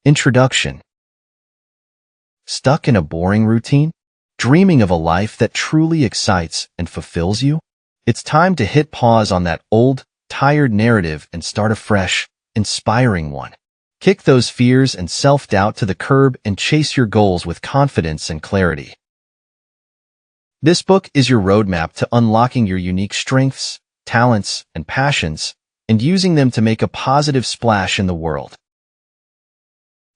Introduction. Stuck in a boring routine? Dreaming of a life that truly excites and fulfills you? It's time to hit pause on that old, tired narrative and start a fresh, inspiring one. Kick those fears and self-doubt to the curb and chase your goals with confidence and clarity. This book is your roadmap to unlocking your unique strengths, talents, and passions, and using them to make a positive splash in the world.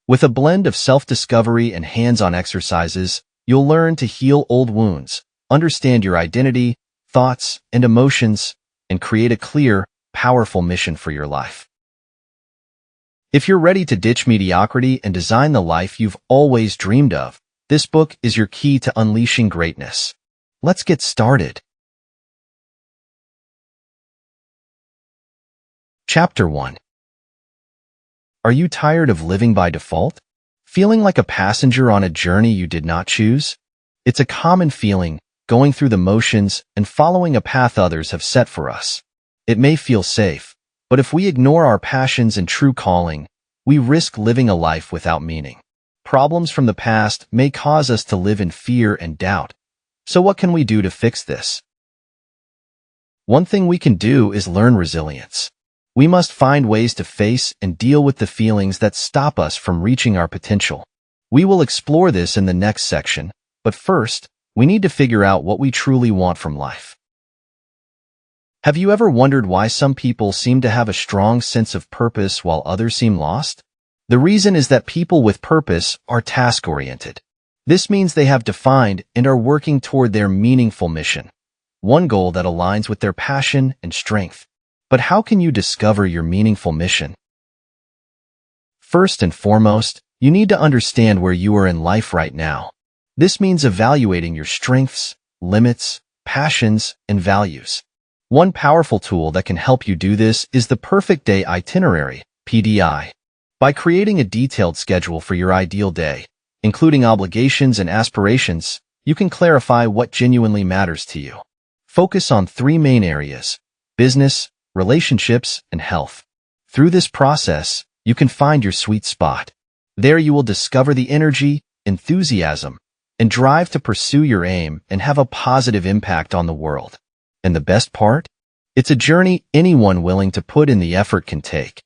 With a blend of self-discovery and hands-on exercises, you'll learn to heal old wounds, understand your identity, thoughts, and emotions, and create a clear, powerful mission for your life. If you're ready to ditch mediocrity and design the life you've always dreamed of, this book is your key to unleashing greatness. Let's get started. Chapter 1. Are you tired of living by default? Feeling like a passenger on a journey you did not choose? It's a common feeling, going through the motions and following a path others have set for us. It may feel safe, but if we ignore our passions and true calling, we risk living a life without meaning. Problems from the past may cause us to live in fear and doubt. So what can we do to fix this? One thing we can do is learn resilience. We must find ways to face and deal with the feelings that stop us from reaching our potential. We will explore this in the next section, but first, we need to figure out what we truly want from life. Have you ever wondered why some people seem to have a strong sense of purpose while others seem lost? The reason is that people with purpose are task-oriented. This means they have defined and are working toward their meaningful mission, one goal that aligns with their passion and strength. But how can you discover your meaningful mission? First and foremost, you need to understand where you are in life right now. This means evaluating your strengths, limits, passions, and values. One powerful tool that can help you do this is the Perfect Day Itinerary, PDI. By creating a detailed schedule for your ideal day, including obligations and aspirations, you can clarify what genuinely matters to you. Focus on three main areas: business, relationships, and health. Through this process, you can find your sweet spot. There you will discover the energy, enthusiasm, and drive to pursue your aim and have a positive impact on the world. And the best part? It's a journey anyone willing to put in the effort can take.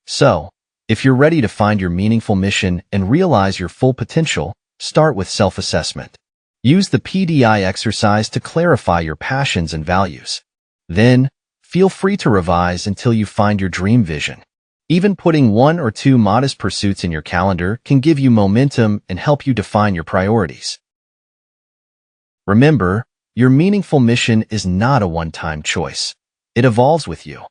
So, if you're ready to find your meaningful mission and realize your full potential, start with self-assessment. Use the PDI exercise to clarify your passions and values. Then, feel free to revise until you find your dream vision. Even putting 1 or 2 modest pursuits in your calendar can give you momentum and help you define your priorities. Remember, your meaningful mission is not a one-time choice. It evolves with you.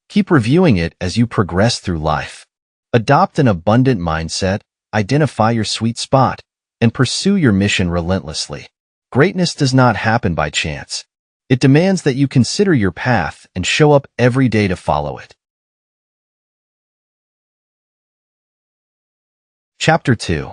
Keep reviewing it as you progress through life. Adopt an abundant mindset, identify your sweet spot, and pursue your mission relentlessly. Greatness does not happen by chance. It demands that you consider your path and show up every day to follow it. Chapter 2.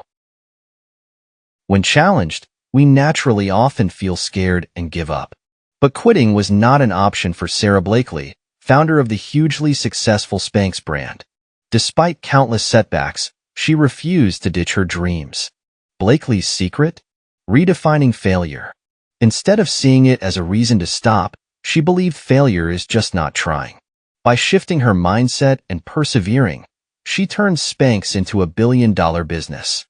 When challenged, we naturally often feel scared and give up. But quitting was not an option for Sarah Blakely, founder of the hugely successful Spanx brand. Despite countless setbacks, she refused to ditch her dreams. Blakely's secret? Redefining failure. Instead of seeing it as a reason to stop, she believed failure is just not trying. By shifting her mindset and persevering, she turned Spanx into a billion-dollar business.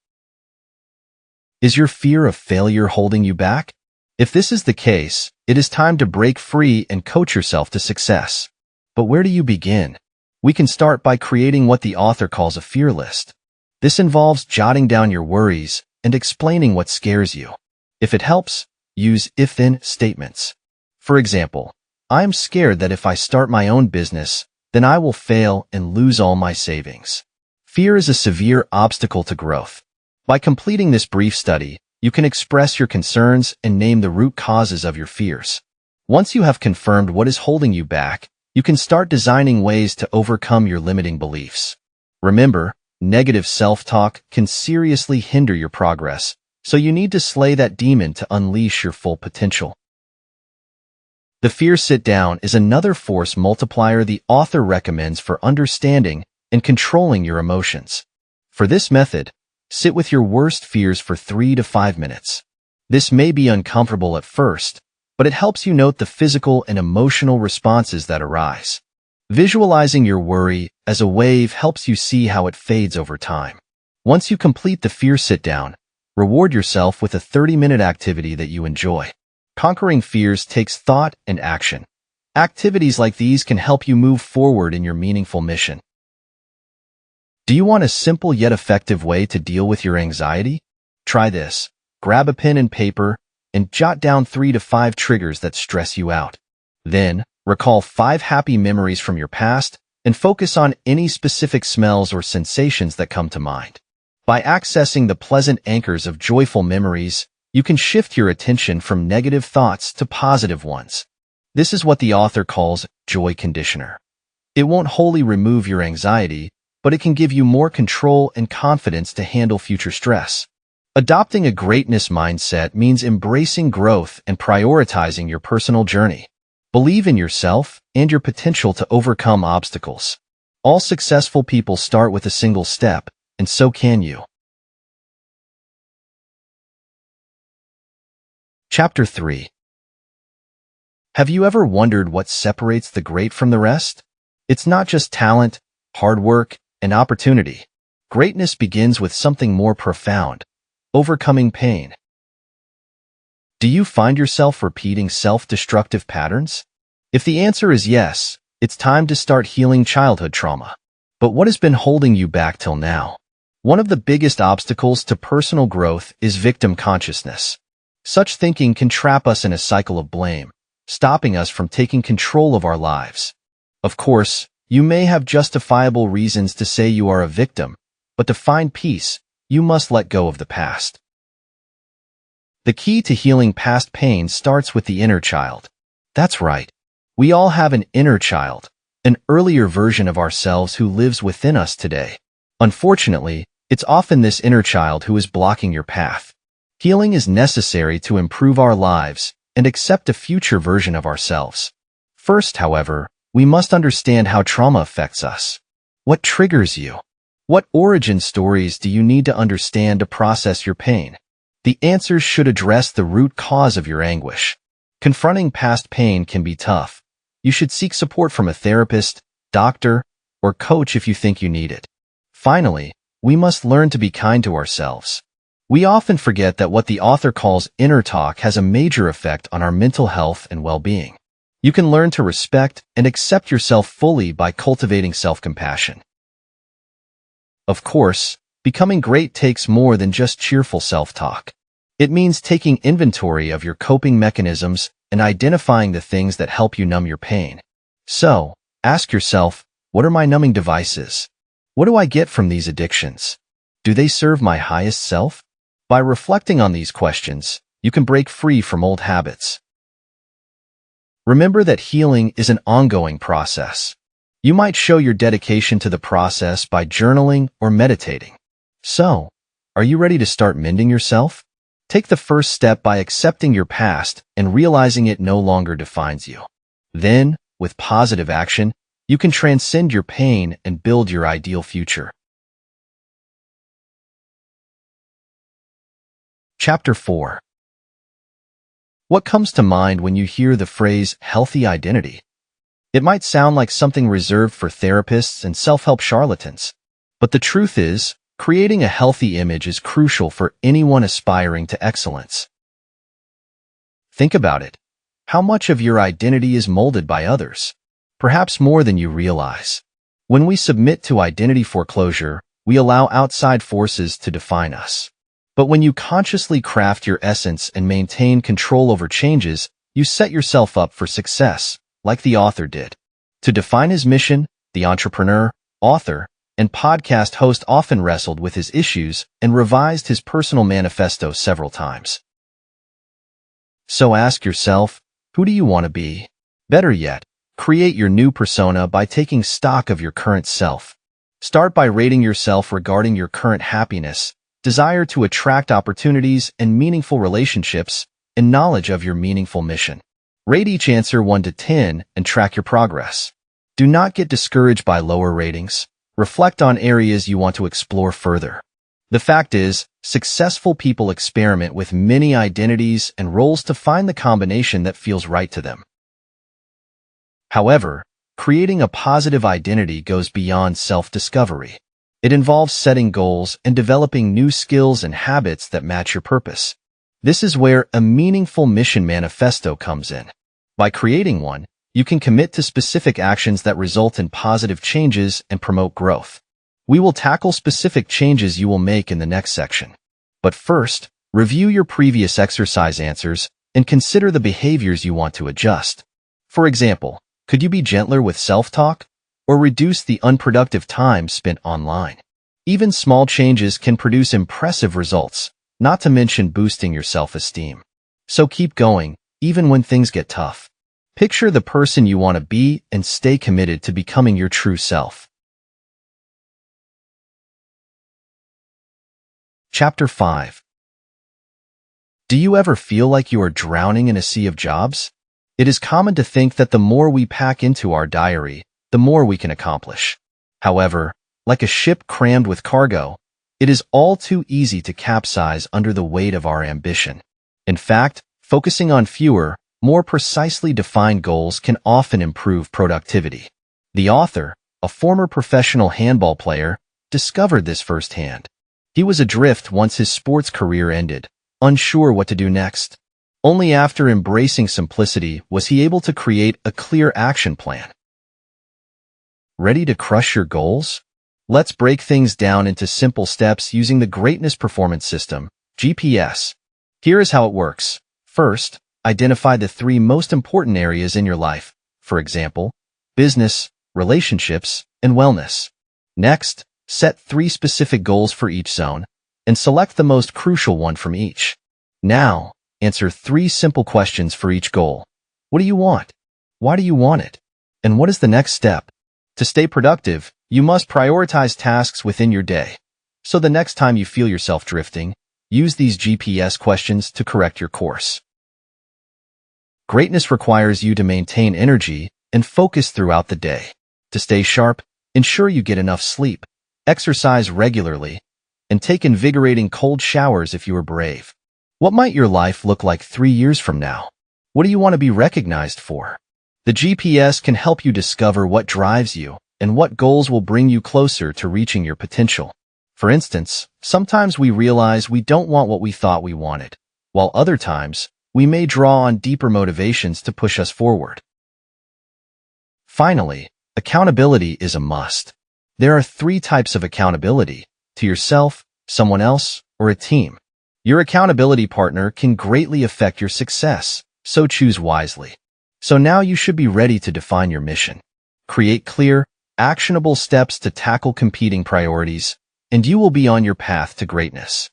Is your fear of failure holding you back? If this is the case, it is time to break free and coach yourself to success. But where do you begin? We can start by creating what the author calls a fear list. This involves jotting down your worries and explaining what scares you. If it helps, use if-then statements. For example, I'm scared that if I start my own business, then I will fail and lose all my savings. Fear is a severe obstacle to growth. By completing this brief study, you can express your concerns and name the root causes of your fears. Once you have confirmed what is holding you back, you can start designing ways to overcome your limiting beliefs. Remember, negative self-talk can seriously hinder your progress, so you need to slay that demon to unleash your full potential. The fear sit-down is another force multiplier the author recommends for understanding and controlling your emotions. For this method, sit with your worst fears for 3 to 5 minutes. This may be uncomfortable at first, but it helps you note the physical and emotional responses that arise. Visualizing your worry as a wave helps you see how it fades over time. Once you complete the fear sit-down, reward yourself with a 30-minute activity that you enjoy. Conquering fears takes thought and action. Activities like these can help you move forward in your meaningful mission. Do you want a simple yet effective way to deal with your anxiety? Try this. Grab a pen and paper and jot down 3 to 5 triggers that stress you out. Then, recall 5 happy memories from your past and focus on any specific smells or sensations that come to mind. By accessing the pleasant anchors of joyful memories, you can shift your attention from negative thoughts to positive ones. This is what the author calls joy conditioner. It won't wholly remove your anxiety, but it can give you more control and confidence to handle future stress. Adopting a greatness mindset means embracing growth and prioritizing your personal journey. Believe in yourself and your potential to overcome obstacles. All successful people start with a single step, and so can you. Chapter 3. Have you ever wondered what separates the great from the rest? It's not just talent, hard work, and opportunity. Greatness begins with something more profound: overcoming pain. Do you find yourself repeating self-destructive patterns? If the answer is yes, it's time to start healing childhood trauma. But what has been holding you back till now? One of the biggest obstacles to personal growth is victim consciousness. Such thinking can trap us in a cycle of blame, stopping us from taking control of our lives. Of course, you may have justifiable reasons to say you are a victim, but to find peace, you must let go of the past. The key to healing past pain starts with the inner child. That's right. We all have an inner child, an earlier version of ourselves who lives within us today. Unfortunately, it's often this inner child who is blocking your path. Healing is necessary to improve our lives and accept a future version of ourselves. First, however, we must understand how trauma affects us. What triggers you? What origin stories do you need to understand to process your pain? The answers should address the root cause of your anguish. Confronting past pain can be tough. You should seek support from a therapist, doctor, or coach if you think you need it. Finally, we must learn to be kind to ourselves. We often forget that what the author calls inner talk has a major effect on our mental health and well-being. You can learn to respect and accept yourself fully by cultivating self-compassion. Of course, becoming great takes more than just cheerful self-talk. It means taking inventory of your coping mechanisms and identifying the things that help you numb your pain. So, ask yourself, what are my numbing devices? What do I get from these addictions? Do they serve my highest self? By reflecting on these questions, you can break free from old habits. Remember that healing is an ongoing process. You might show your dedication to the process by journaling or meditating. So, are you ready to start mending yourself? Take the first step by accepting your past and realizing it no longer defines you. Then, with positive action, you can transcend your pain and build your ideal future. Chapter 4. What comes to mind when you hear the phrase healthy identity? It might sound like something reserved for therapists and self-help charlatans. But the truth is, creating a healthy image is crucial for anyone aspiring to excellence. Think about it. How much of your identity is molded by others? Perhaps more than you realize. When we submit to identity foreclosure, we allow outside forces to define us. But when you consciously craft your essence and maintain control over changes, you set yourself up for success, like the author did. To define his mission, the entrepreneur, author, and podcast host often wrestled with his issues and revised his personal manifesto several times. So ask yourself, who do you want to be? Better yet, create your new persona by taking stock of your current self. Start by rating yourself regarding your current happiness, desire to attract opportunities and meaningful relationships, and knowledge of your meaningful mission. Rate each answer 1 to 10 and track your progress. Do not get discouraged by lower ratings. Reflect on areas you want to explore further. The fact is, successful people experiment with many identities and roles to find the combination that feels right to them. However, creating a positive identity goes beyond self-discovery. It involves setting goals and developing new skills and habits that match your purpose. This is where a meaningful mission manifesto comes in. By creating one, you can commit to specific actions that result in positive changes and promote growth. We will tackle specific changes you will make in the next section. But first, review your previous exercise answers and consider the behaviors you want to adjust. For example, could you be gentler with self-talk or reduce the unproductive time spent online? Even small changes can produce impressive results, not to mention boosting your self-esteem. So keep going, even when things get tough. Picture the person you want to be and stay committed to becoming your true self. Chapter 5. Do you ever feel like you are drowning in a sea of jobs? It is common to think that the more we pack into our diary, the more we can accomplish. However, like a ship crammed with cargo, it is all too easy to capsize under the weight of our ambition. In fact, focusing on fewer, more precisely defined goals can often improve productivity. The author, a former professional handball player, discovered this firsthand. He was adrift once his sports career ended, unsure what to do next. Only after embracing simplicity was he able to create a clear action plan. Ready to crush your goals? Let's break things down into simple steps using the Greatness Performance System, GPS. Here is how it works. First, identify the 3 most important areas in your life, for example, business, relationships, and wellness. Next, set 3 specific goals for each zone, and select the most crucial one from each. Now, answer 3 simple questions for each goal. What do you want? Why do you want it? And what is the next step? To stay productive, you must prioritize tasks within your day. So the next time you feel yourself drifting, use these GPS questions to correct your course. Greatness requires you to maintain energy and focus throughout the day. To stay sharp, ensure you get enough sleep, exercise regularly, and take invigorating cold showers if you are brave. What might your life look like 3 years from now? What do you want to be recognized for? The GPS can help you discover what drives you and what goals will bring you closer to reaching your potential. For instance, sometimes we realize we don't want what we thought we wanted, while other times, we may draw on deeper motivations to push us forward. Finally, accountability is a must. There are 3 types of accountability: to yourself, someone else, or a team. Your accountability partner can greatly affect your success, so choose wisely. So now you should be ready to define your mission. Create clear, actionable steps to tackle competing priorities, and you will be on your path to greatness.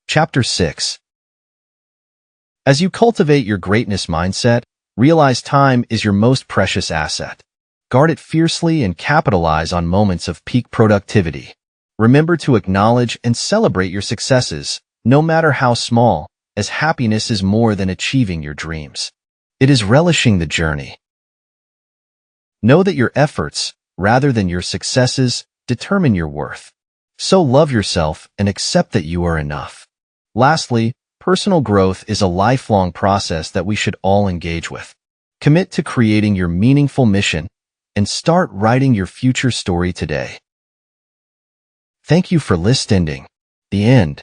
Chapter 6. As you cultivate your greatness mindset, realize time is your most precious asset. Guard it fiercely and capitalize on moments of peak productivity. Remember to acknowledge and celebrate your successes, no matter how small, as happiness is more than achieving your dreams. It is relishing the journey. Know that your efforts, rather than your successes, determine your worth. So love yourself and accept that you are enough. Lastly, personal growth is a lifelong process that we should all engage with. Commit to creating your meaningful mission and start writing your future story today. Thank you for listening. The end.